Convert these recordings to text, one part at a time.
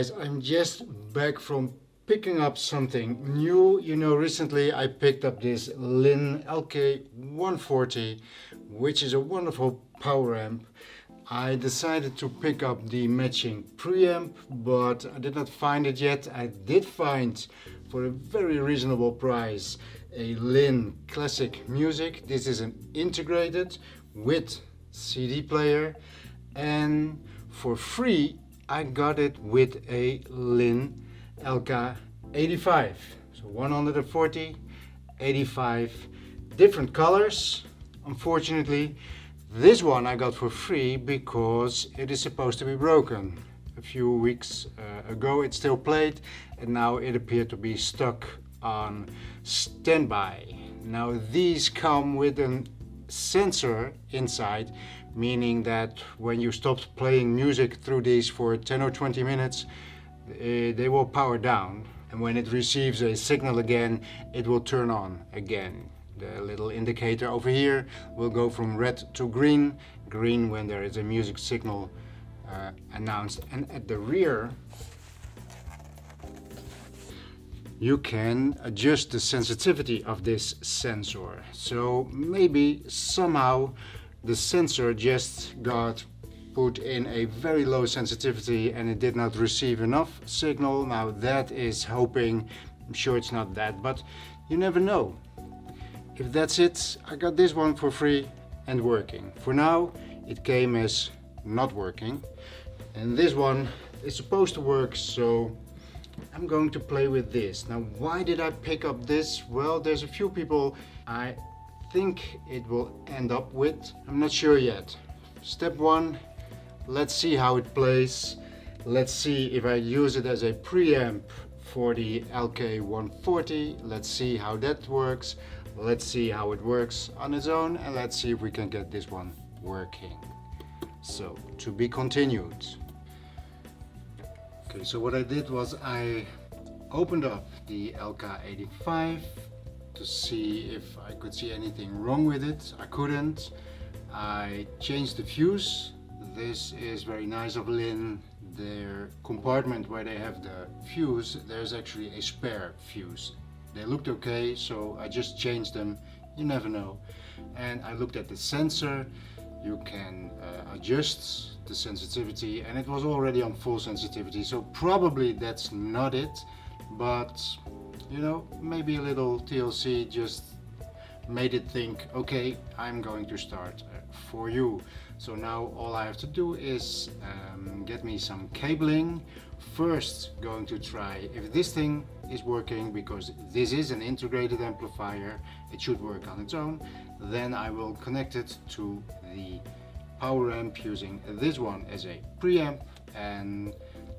guys, I'm just back from picking up something new. You know, recently I picked up this LINN LK85, which is a wonderful power amp. I decided to pick up the matching preamp, but I did not find it yet. I did find, for a very reasonable price, a LINN Classic Music. This is an integrated with CD player, and for free I got it with a LINN LK85. So 140, 85, different colors. Unfortunately, this one I got for free because it is supposed to be broken. A few weeks ago it still played, and now it appeared to be stuck on standby. Now these come with a sensor inside, meaning that when you stopped playing music through these for 10 or 20 minutes, they will power down, and when it receives a signal again, it will turn on again. The little indicator over here will go from red to green, green when there is a music signal announced, and at the rear you can adjust the sensitivity of this sensor. So maybe somehow the sensor just got put in a very low sensitivity and it did not receive enough signal. Now that is hoping, I'm sure it's not that, but you never know. If that's it, I got this one for free and working. For now it came as not working, and this one is supposed to work, so I'm going to play with this. Now why did I pick up this? Well, there's a few people I think it will end up with. I'm not sure yet. Step one, let's see how it plays. Let's see if I use it as a preamp for the LK140. Let's see how that works. Let's see how it works on its own, and let's see if we can get this one working. So, to be continued. Okay, so what I did was I opened up the LK85 to see if I could see anything wrong with it. I couldn't. I changed the fuse. This is very nice of LINN. Their compartment where they have the fuse, there's actually a spare fuse. They looked okay, so I just changed them. You never know. And I looked at the sensor. You can adjust the sensitivity, and it was already on full sensitivity, so probably that's not it, but you know, maybe a little TLC just made it think, okay, I'm going to start for you. So now all I have to do is get me some cabling. First going to try if this thing is working, because this is an integrated amplifier, it should work on its own. Then I will connect it to the power amp using this one as a preamp, and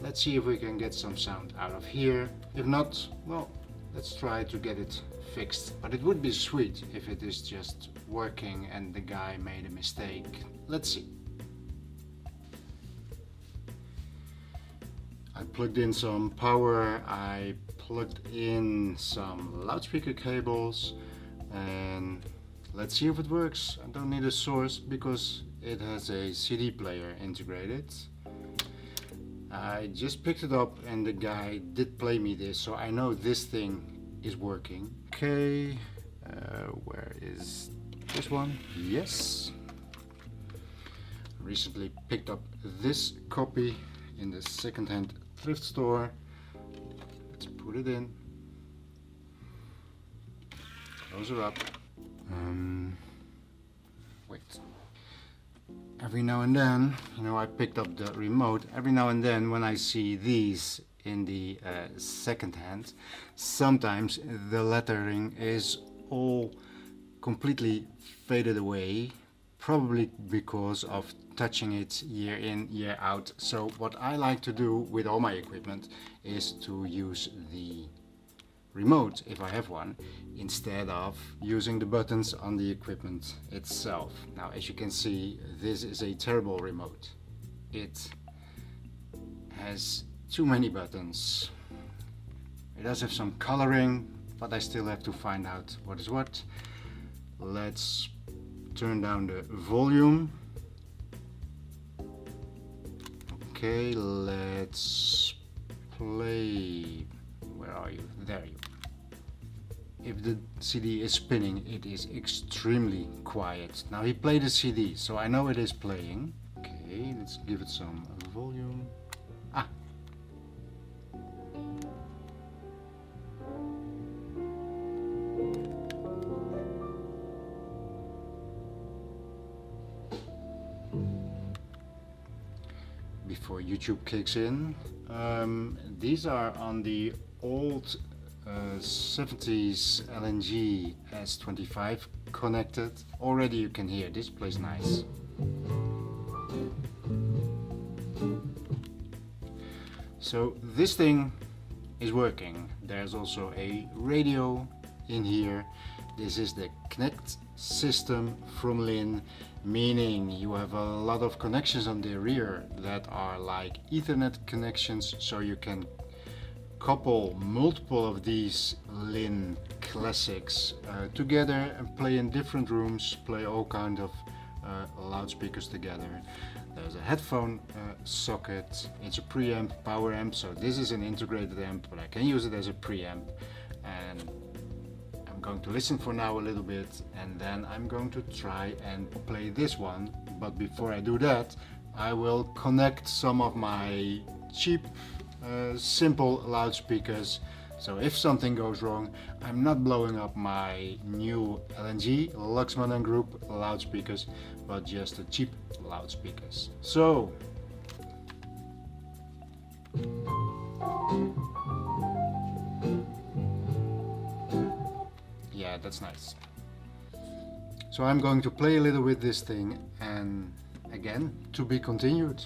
let's see if we can get some sound out of here. If not, well, let's try to get it fixed. But it would be sweet if it is just working and the guy made a mistake. Let's see. I plugged in some power, I plugged in some loudspeaker cables, and let's see if it works. I don't need a source because it has a CD player integrated. I just picked it up and the guy did play me this, so I know this thing is working. Okay, where is this one? Yes. Recently picked up this copy in the second-hand thrift store. Let's put it in. Close her up. Wait. Every now and then, you know, I picked up the remote. Every now and then when I see these in the second hand, sometimes the lettering is all completely faded away, probably because of touching it year in, year out. So what I like to do with all my equipment is to use the remote, if I have one, instead of using the buttons on the equipment itself. Now, as you can see, this is a terrible remote. It has too many buttons. It does have some coloring, but I still have to find out what is what. Let's turn down the volume. Okay, let's play. Where are you? There you are. If the CD is spinning, it is extremely quiet. Now he played the CD, so I know it is playing. Okay, let's give it some volume. Ah. Before YouTube kicks in, these are on the old 70s LNG S25 connected. Already you can hear this plays nice. So this thing is working. There's also a radio in here. This is the Connect system from LINN, meaning you have a lot of connections on the rear that are like Ethernet connections, so you can couple multiple of these LINN classics together and play in different rooms, play all kind of loudspeakers together. There's a headphone socket, it's a preamp, power amp, so this is an integrated amp, but I can use it as a preamp. And I'm going to listen for now a little bit, and then I'm going to try and play this one. But before I do that, I will connect some of my cheap simple loudspeakers, so if something goes wrong, I'm not blowing up my new LNG Luxman & Group loudspeakers, but just the cheap loudspeakers. So yeah, that's nice. So I'm going to play a little with this thing, and again, to be continued.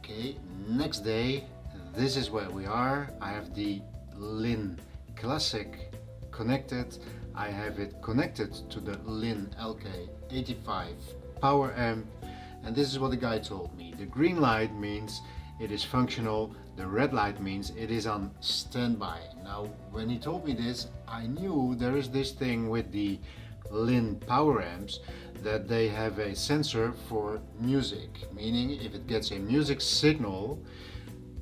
Okay, next day, this is where we are. I have the LINN Classic connected. I have it connected to the LINN LK85 Poweramp, and this is what the guy told me. The green light means it is functional, the red light means it is on standby. Now, when he told me this, I knew there is this thing with the LINN Poweramps that they have a sensor for music, meaning if it gets a music signal,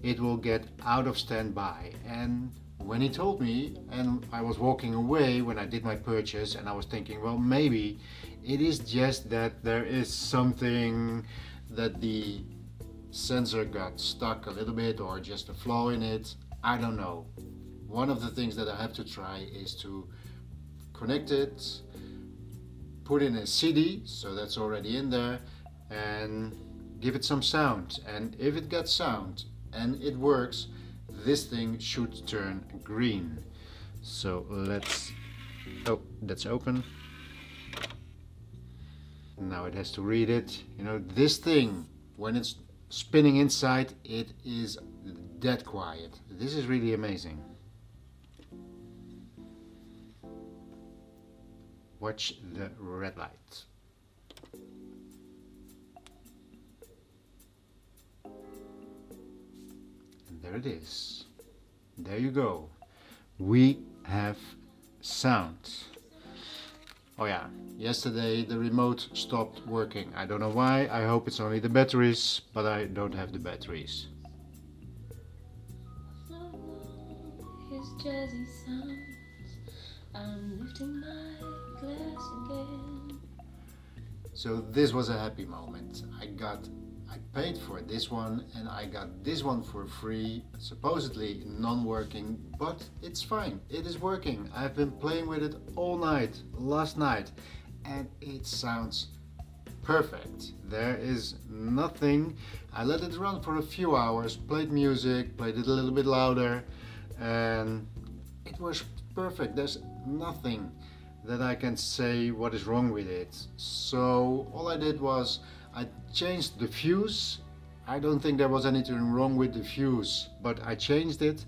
it will get out of standby. And when he told me, and I was walking away when I did my purchase, and I was thinking, well, maybe it is just that there is something that the sensor got stuck a little bit, or just a flaw in it. I don't know. One of the things that I have to try is to connect it, put in a CD, so that's already in there, and give it some sound. And if it gets sound and it works, this thing should turn green. So let's, oh, that's open. Now it has to read it. You know, this thing, when it's spinning inside, it is dead quiet. This is really amazing. Watch the red light. And there it is. There you go. We have sound. Oh yeah, yesterday the remote stopped working. I don't know why. I hope it's only the batteries, but I don't have the batteries. His jazzy sounds. I'm lifting my glass again. So this was a happy moment. I paid for this one, and I got this one for free, supposedly non-working, but it's fine, it is working. I've been playing with it all night, last night, and it sounds perfect. There is nothing. I let it run for a few hours, played music, played it a little bit louder, and it was perfect. There's nothing that I can say what is wrong with it. So all I did was I changed the fuse. I don't think there was anything wrong with the fuse, but I changed it.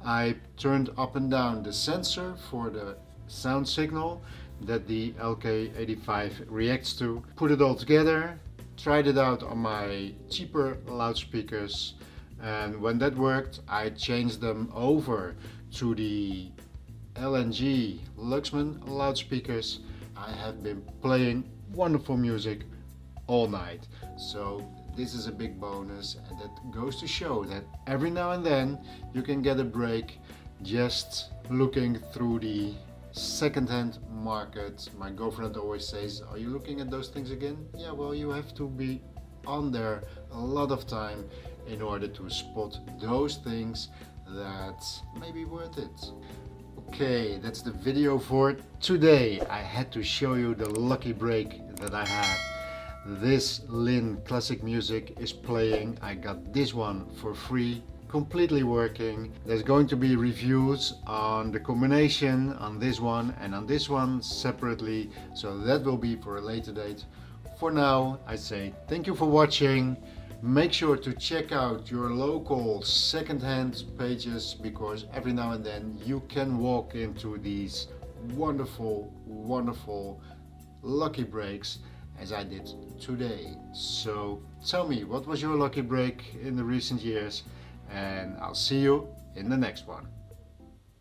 I turned up and down the sensor for the sound signal that the LK85 reacts to. Put it all together, tried it out on my cheaper loudspeakers, and when that worked, I changed them over to the LNG Luxman loudspeakers I have been playing wonderful music all night. So this is a big bonus, and that goes to show that every now and then you can get a break just looking through the second-hand market. My girlfriend always says, are you looking at those things again? Yeah, well, you have to be on there a lot of time in order to spot those things that may be worth it. Okay, that's the video for today. I had to show you the lucky break that I had. This LINN Classic music is playing. I got this one for free, completely working. There's going to be reviews on the combination on this one and on this one separately, so that will be for a later date. For now, I say thank you for watching. Make sure to check out your local second-hand pages, because every now and then you can walk into these wonderful lucky breaks, as I did today. So tell me, what was your lucky break in the recent years, and I'll see you in the next one.